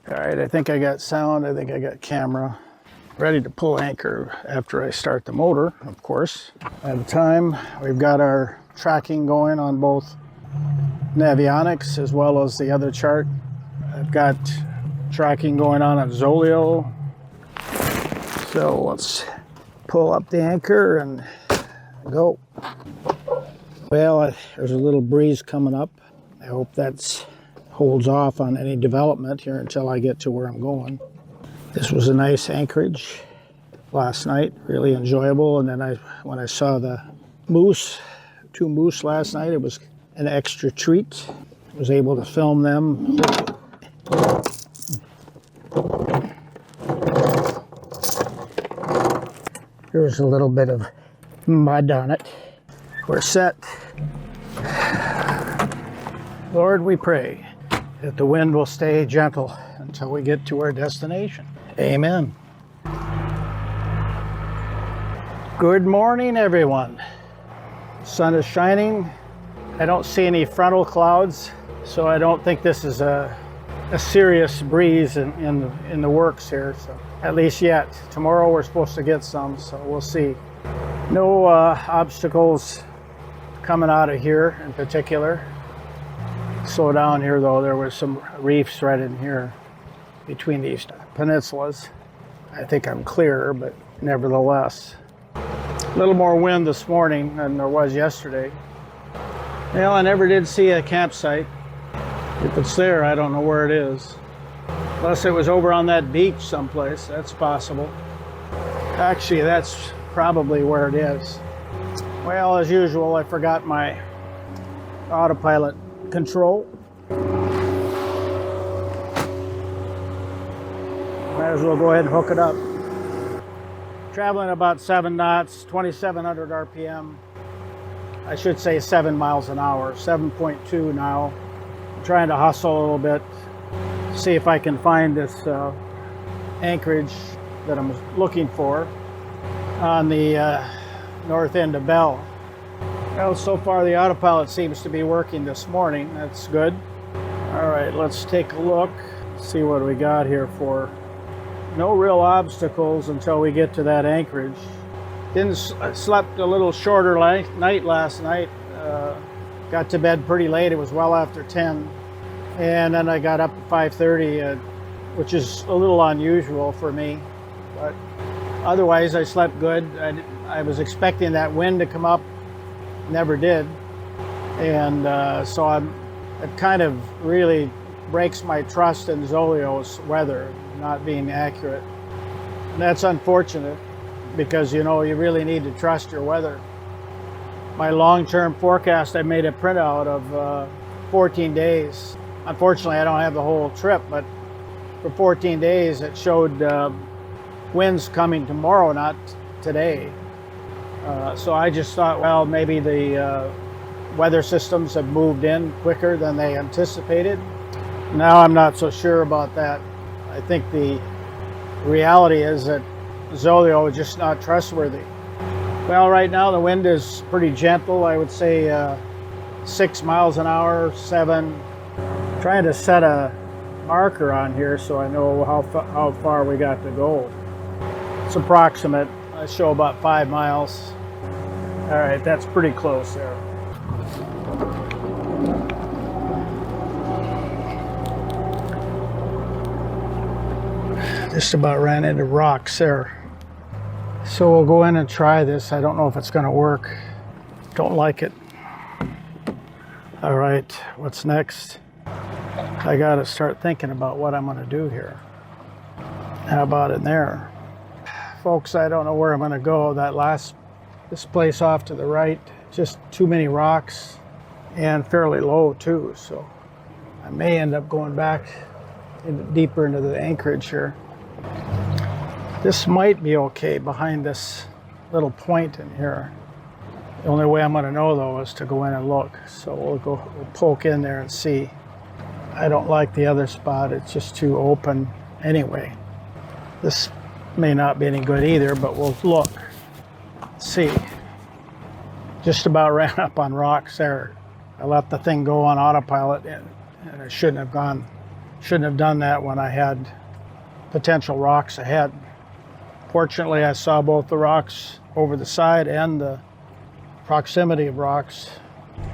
All right, I think I got sound, I think I got camera. Ready to pull anchor after I start the motor, of course. At the time, we've got our tracking going on both Navionics as well as the other chart. I've got tracking going on Zoleo. So let's pull up the anchor and go. Well, there's a little breeze coming up. I hope that holds off on any development here until I get to where I'm going. This was a nice anchorage last night, really enjoyable. And then when I saw the moose, 2 moose last night, it was an extra treat. I was able to film them. There's a little bit of mud on it. We're set. Lord, we pray that the wind will stay gentle until we get to our destination. Amen. Good morning, everyone. The sun is shining. I don't see any frontal clouds, so I don't think this is a serious breeze in the works here, so at least yet. Tomorrow we're supposed to get some, so we'll see. No obstacles coming out of here in particular. Slow down here though, there was some reefs right in here between these peninsulas. I think I'm clear, but nevertheless. A little more wind this morning than there was yesterday. Well, I never did see a campsite. If it's there, I don't know where it is. Unless it was over on that beach someplace, that's possible. Actually, that's probably where it is. Well, as usual, I forgot my autopilot control. Might as well go ahead and hook it up. Traveling about 7 knots, 2,700 RPM. I should say 7 miles an hour, 7.2 now. I'm trying to hustle a little bit, see if I can find this anchorage that I'm looking for on the north end of Bell. Well, so far the autopilot seems to be working this morning. That's good. All right, let's take a look, see what we got here for. No real obstacles until we get to that anchorage. Slept a little shorter night last night. Got to bed pretty late. It was well after 10. And then I got up at 5:30, which is a little unusual for me. But otherwise, I slept good. I was expecting that wind to come up. Never did. And so it kind of really breaks my trust in Zoleo's weather not being accurate. And that's unfortunate because, you know, you really need to trust your weather. My long-term forecast, I made a printout of 14 days. Unfortunately, I don't have the whole trip, but for 14 days it showed winds coming tomorrow, not today. So I just thought, well, maybe the weather systems have moved in quicker than they anticipated. Now I'm not so sure about that. I think the reality is that Zoleo is just not trustworthy. Well, right now the wind is pretty gentle. I would say 6 miles an hour, 7. I'm trying to set a marker on here so I know how far we got to go. It's approximate. I show about 5 miles. All right, that's pretty close there. Just about ran into rocks there. So we'll go in and try this. I don't know if it's going to work. Don't like it. All right, what's next? I got to start thinking about what I'm going to do here. How about in there? Folks, I don't know where I'm going to go. This place off to the right, just too many rocks and fairly low too. So I may end up going back deeper into the anchorage here. This might be okay behind this little point in here. The only way I'm going to know though is to go in and look. So we'll poke in there and see. I don't like the other spot. It's just too open anyway. This may not be any good either, but we'll look. See. Just about ran up on rocks there. I let the thing go on autopilot and it shouldn't Shouldn't have done that when I had potential rocks ahead. Fortunately, I saw both the rocks over the side and the proximity of rocks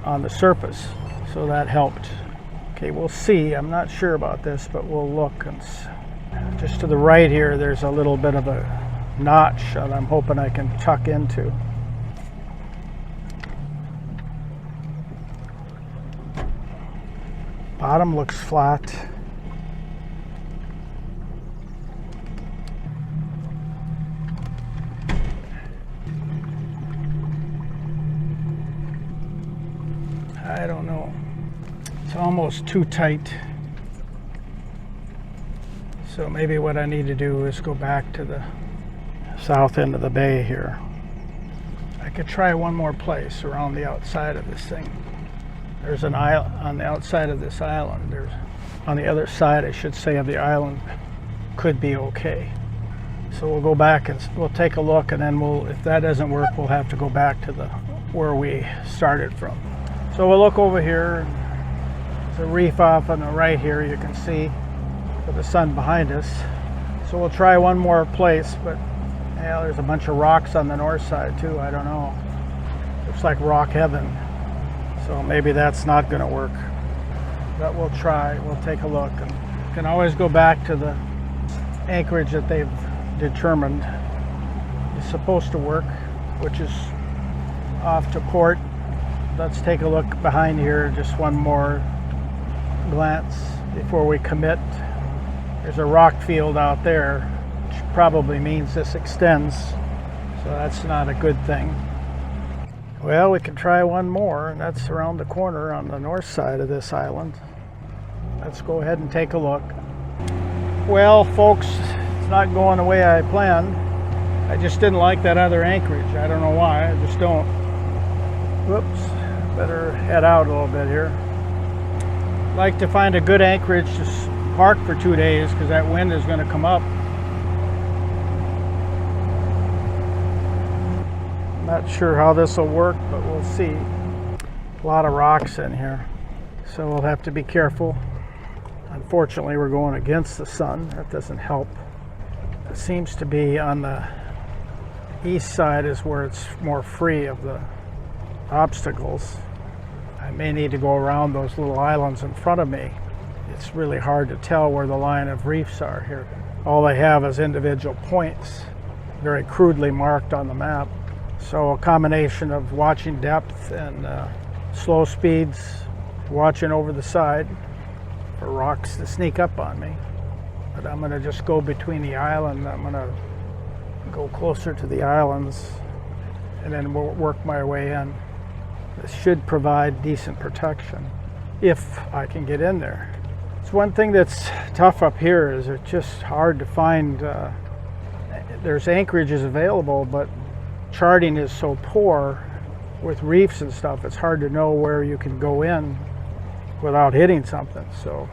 on the surface, so that helped. Okay, we'll see. I'm not sure about this, but we'll look. And just to the right here, there's a little bit of a notch that I'm hoping I can tuck into. Bottom looks flat. I don't know. It's almost too tight. So maybe what I need to do is go back to the south end of the bay here. I could try one more place around the outside of this thing. There's an island on the outside of this island. There's on the other side, I should say, of the island could be okay. So we'll go back and we'll take a look, and then if that doesn't work, we'll have to go back to where we started from. So we'll look over here. There's a reef off on the right here, you can see, with the sun behind us. So we'll try one more place, but yeah, there's a bunch of rocks on the north side too. I don't know. Looks like rock heaven. So maybe that's not going to work. But we'll try. We'll take a look. And can always go back to the anchorage that they've determined is supposed to work, which is off to port. Let's take a look behind here, just one more glance before we commit. There's a rock field out there, which probably means this extends, so that's not a good thing. Well, we can try one more, and that's around the corner on the north side of this island. Let's go ahead and take a look. Well, folks, it's not going the way I planned. I just didn't like that other anchorage. I don't know why, I just don't. Whoops, better head out a little bit here. I'd like to find a good anchorage to park for 2 days, because that wind is going to come up. Not sure how this will work, but we'll see. A lot of rocks in here, so we'll have to be careful. Unfortunately, we're going against the sun. That doesn't help. It seems to be on the east side is where it's more free of the obstacles. I may need to go around those little islands in front of me. It's really hard to tell where the line of reefs are here. All they have is individual points, very crudely marked on the map. So a combination of watching depth and slow speeds, watching over the side for rocks to sneak up on me. But I'm going to just go between the island. I'm going to go closer to the islands and then work my way in. This should provide decent protection if I can get in there. It's one thing that's tough up here is it's just hard to find. There's anchorages available, but charting is so poor with reefs and stuff, it's hard to know where you can go in without hitting something. So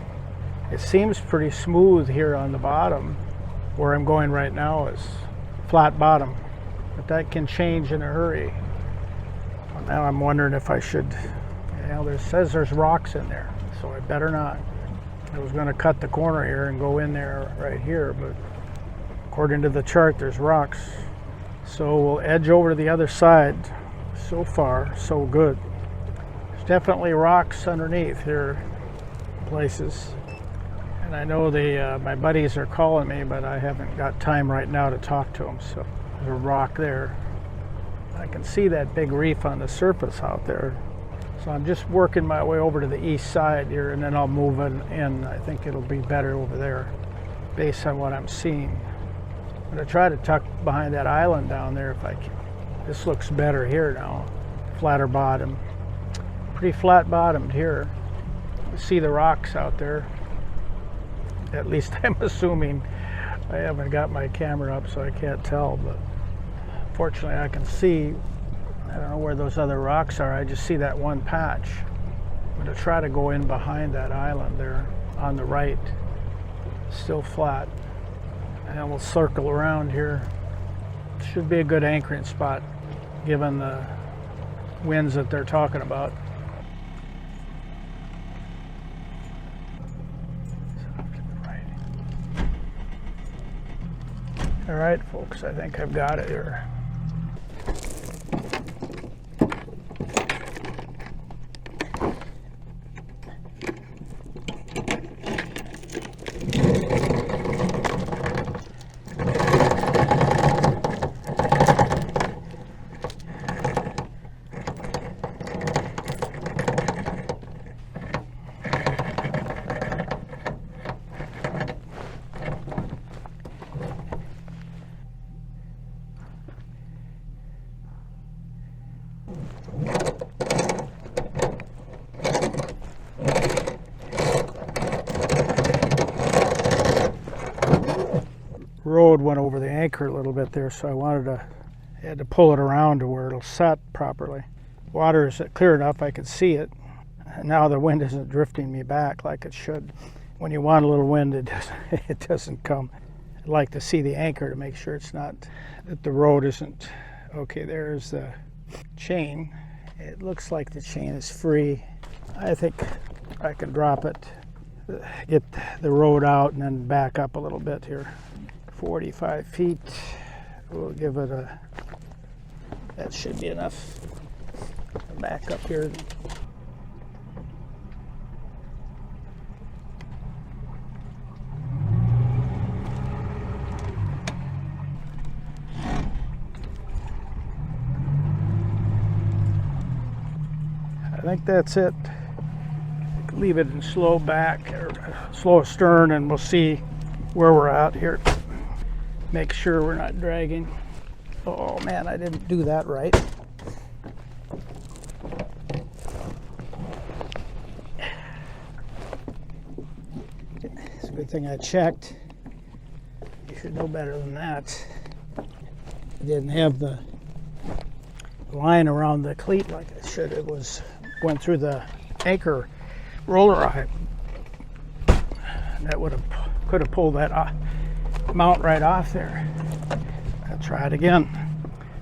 it seems pretty smooth here on the bottom. Where I'm going right now is flat bottom, but that can change in a hurry. Well, now I'm wondering if I should, it says there's rocks in there, so I better not. I was going to cut the corner here and go in there right here, but according to the chart there's rocks. So we'll edge over to the other side. So far, so good. There's definitely rocks underneath here, places. And I know my buddies are calling me, but I haven't got time right now to talk to them. So there's a rock there. I can see that big reef on the surface out there. So I'm just working my way over to the east side here, and then I'll move in. I think it'll be better over there based on what I'm seeing. I'm going to try to tuck behind that island down there if I can. This looks better here now. Flatter bottom. Pretty flat bottomed here. You see the rocks out there. At least I'm assuming. I haven't got my camera up, so I can't tell, but fortunately I can see. I don't know where those other rocks are. I just see that one patch. I'm going to try to go in behind that island there on the right. Still flat. And we'll circle around here. Should be a good anchoring spot given the winds that they're talking about. All right, folks, I think I've got it here. Road went over the anchor a little bit there, so I had to pull it around to where it'll set properly. Water is clear enough I could see it. And now the wind isn't drifting me back like it should. When you want a little wind, it doesn't come. I'd like to see the anchor to make sure that the road isn't. Okay, there's the chain. It looks like the chain is free. I think I can drop it, get the road out, and then back up a little bit here. 45 feet. We'll give it that should be enough. Back up here. I think that's it. Leave it in slow back or slow stern, and we'll see where we're at here. Make sure we're not dragging. Oh man, I didn't do that right. It's a good thing I checked. You should know better than that. I didn't have the line around the cleat like I should. It went through the anchor roller eye. That could have pulled that mount right off there. I'll try it again.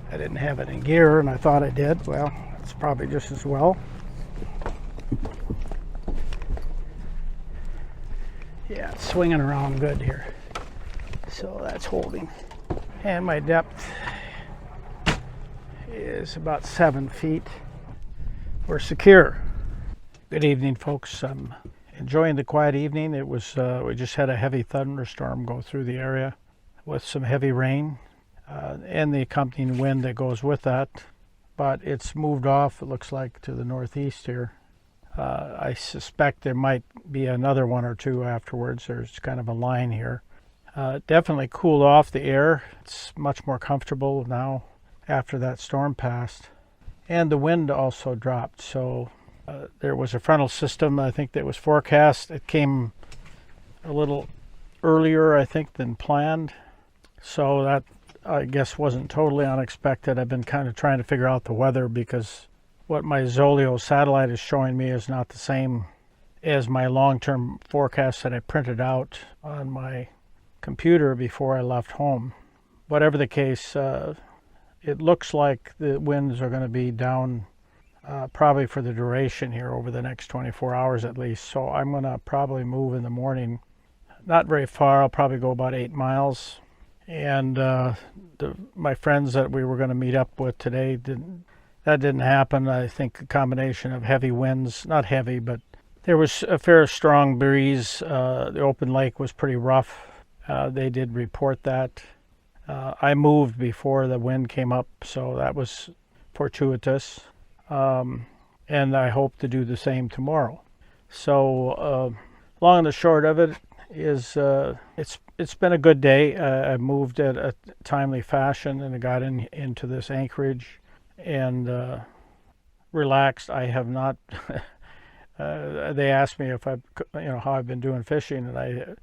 I didn't have it in gear, and I thought I did. Well, it's probably just as well. Yeah, it's swinging around good here. So that's holding. And my depth is about 7 feet. We're secure. Good evening, folks. I'm enjoying the quiet evening. It was we just had a heavy thunderstorm go through the area with some heavy rain and the accompanying wind that goes with that. But it's moved off, it looks like, to the northeast here. I suspect there might be another one or two afterwards. There's kind of a line here. Definitely cooled off the air. It's much more comfortable now after that storm passed. And the wind also dropped. So there was a frontal system, I think, that was forecast. It came a little earlier, I think, than planned. So that, I guess, wasn't totally unexpected. I've been kind of trying to figure out the weather because what my Zoleo satellite is showing me is not the same as my long-term forecast that I printed out on my computer before I left home. Whatever the case, it looks like the winds are going to be down probably for the duration here over the next 24 hours at least. So I'm going to probably move in the morning. Not very far. I'll probably go about 8 miles. And my friends that we were going to meet up with today, didn't happen. I think a combination of heavy winds, not heavy, but there was a fair strong breeze. The open lake was pretty rough. They did report that. I moved before the wind came up, so that was fortuitous. And I hope to do the same tomorrow. So long and the short of it is it's been a good day. I moved at a timely fashion, and I got into this anchorage and relaxed. I have not. They asked me if how I've been doing fishing, and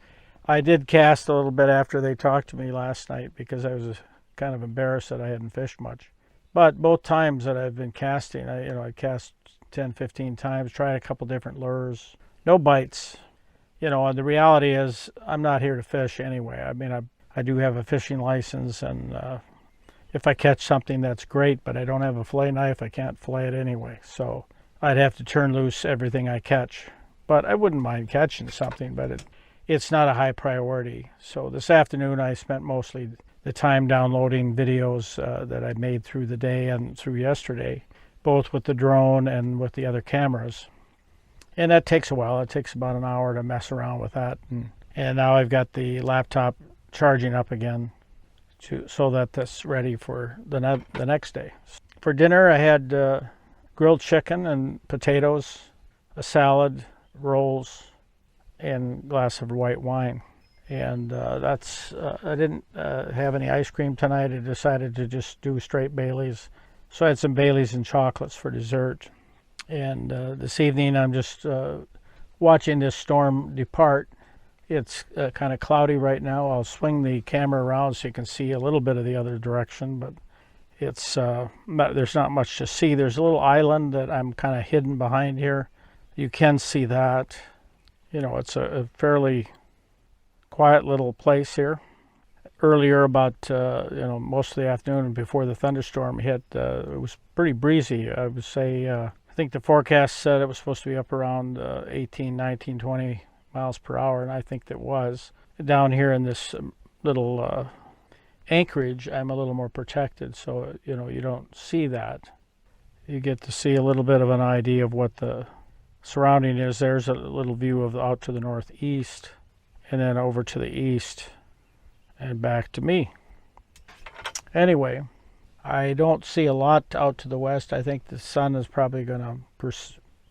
I did cast a little bit after they talked to me last night because I was kind of embarrassed that I hadn't fished much. But both times that I've been casting, I cast 10, 15 times, tried a couple different lures, no bites. And the reality is I'm not here to fish anyway. I mean, I do have a fishing license, and if I catch something, that's great, but I don't have a fillet knife. I can't fillet it anyway. So I'd have to turn loose everything I catch. But I wouldn't mind catching something, but it's not a high priority. So this afternoon I spent mostly the time downloading videos that I made through the day and through yesterday, both with the drone and with the other cameras. And that takes a while. It takes about an hour to mess around with that. And now I've got the laptop charging up again so that that's ready for the next day. For dinner, I had grilled chicken and potatoes, a salad, rolls, and a glass of white wine. And I didn't have any ice cream tonight. I decided to just do straight Baileys. So I had some Baileys and chocolates for dessert. And this evening I'm just watching this storm depart. It's kind of cloudy right now. I'll swing the camera around so you can see a little bit of the other direction, but it's there's not much to see. There's a little island that I'm kind of hidden behind here. You can see that. You know, it's a fairly quiet little place here. Earlier, about most of the afternoon before the thunderstorm hit, it was pretty breezy. I would say I think the forecast said it was supposed to be up around 18, 19, 20 miles per hour, and I think that was. Down here in this little anchorage, I'm a little more protected, so you don't see that. You get to see a little bit of an idea of what the surrounding is. There's a little view of out to the northeast, and then over to the east, and back to me. Anyway, I don't see a lot out to the west. I think the sun is probably going to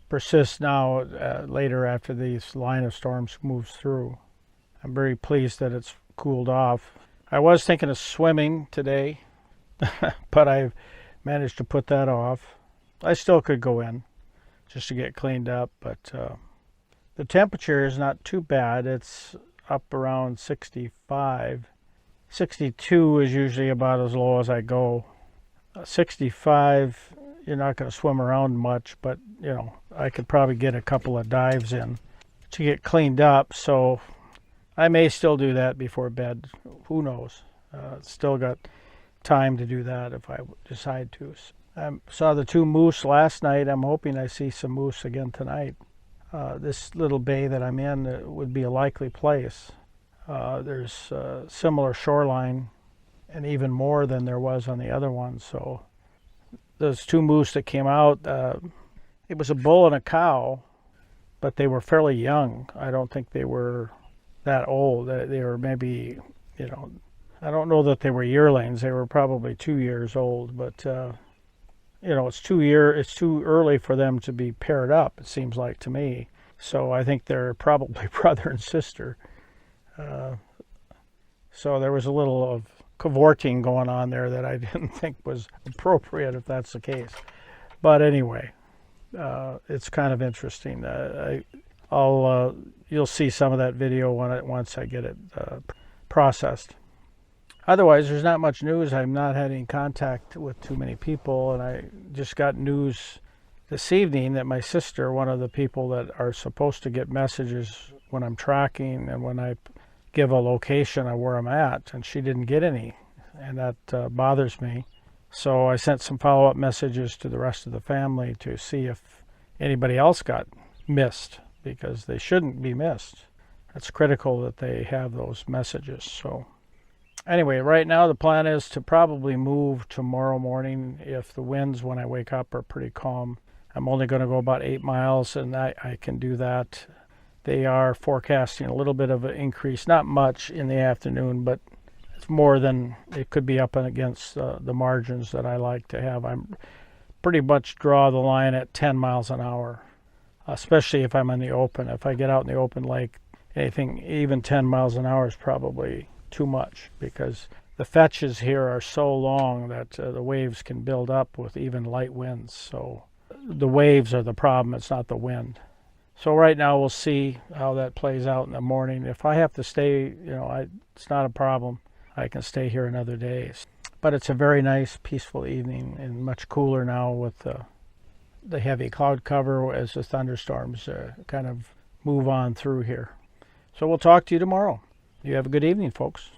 persist now later after this line of storms moves through. I'm very pleased that it's cooled off. I was thinking of swimming today, but I've managed to put that off. I still could go in just to get cleaned up, but the temperature is not too bad. It's up around 65. 62 is usually about as low as I go. 65, you're not going to swim around much, but I could probably get a couple of dives in to get cleaned up, so I may still do that before bed. Who knows? Still got time to do that if I decide to. I saw the 2 moose last night. I'm hoping I see some moose again tonight. This little bay that I'm in would be a likely place. There's a similar shoreline and even more than there was on the other one. So those 2 moose that came out, it was a bull and a cow, but they were fairly young. I don't think they were that old. They were maybe, I don't know that they were yearlings. They were probably 2 years old, but it's too early for them to be paired up, it seems like to me. So I think they're probably brother and sister. So there was a little of cavorting going on there that I didn't think was appropriate if that's the case. But anyway, it's kind of interesting. You'll see some of that video once I get it processed. Otherwise, there's not much news. I've not had any contact with too many people, and I just got news this evening that my sister, one of the people that are supposed to get messages when I'm tracking and when I give a location of where I'm at, and she didn't get any, and that bothers me. So I sent some follow-up messages to the rest of the family to see if anybody else got missed, because they shouldn't be missed. It's critical that they have those messages. So anyway, right now the plan is to probably move tomorrow morning if the winds when I wake up are pretty calm. I'm only going to go about 8 miles, and I can do that. They are forecasting a little bit of an increase, not much in the afternoon, but it's more than it could be up against the margins that I like to have. I'm pretty much draw the line at 10 miles an hour, especially if I'm in the open. If I get out in the open lake, anything even 10 miles an hour is probably too much, because the fetches here are so long that the waves can build up with even light winds. So the waves are the problem, it's not the wind. So right now we'll see how that plays out in the morning. If I have to stay, it's not a problem. I can stay here another day. But it's a very nice, peaceful evening, and much cooler now with the heavy cloud cover as the thunderstorms kind of move on through here. So we'll talk to you tomorrow. You have a good evening, folks.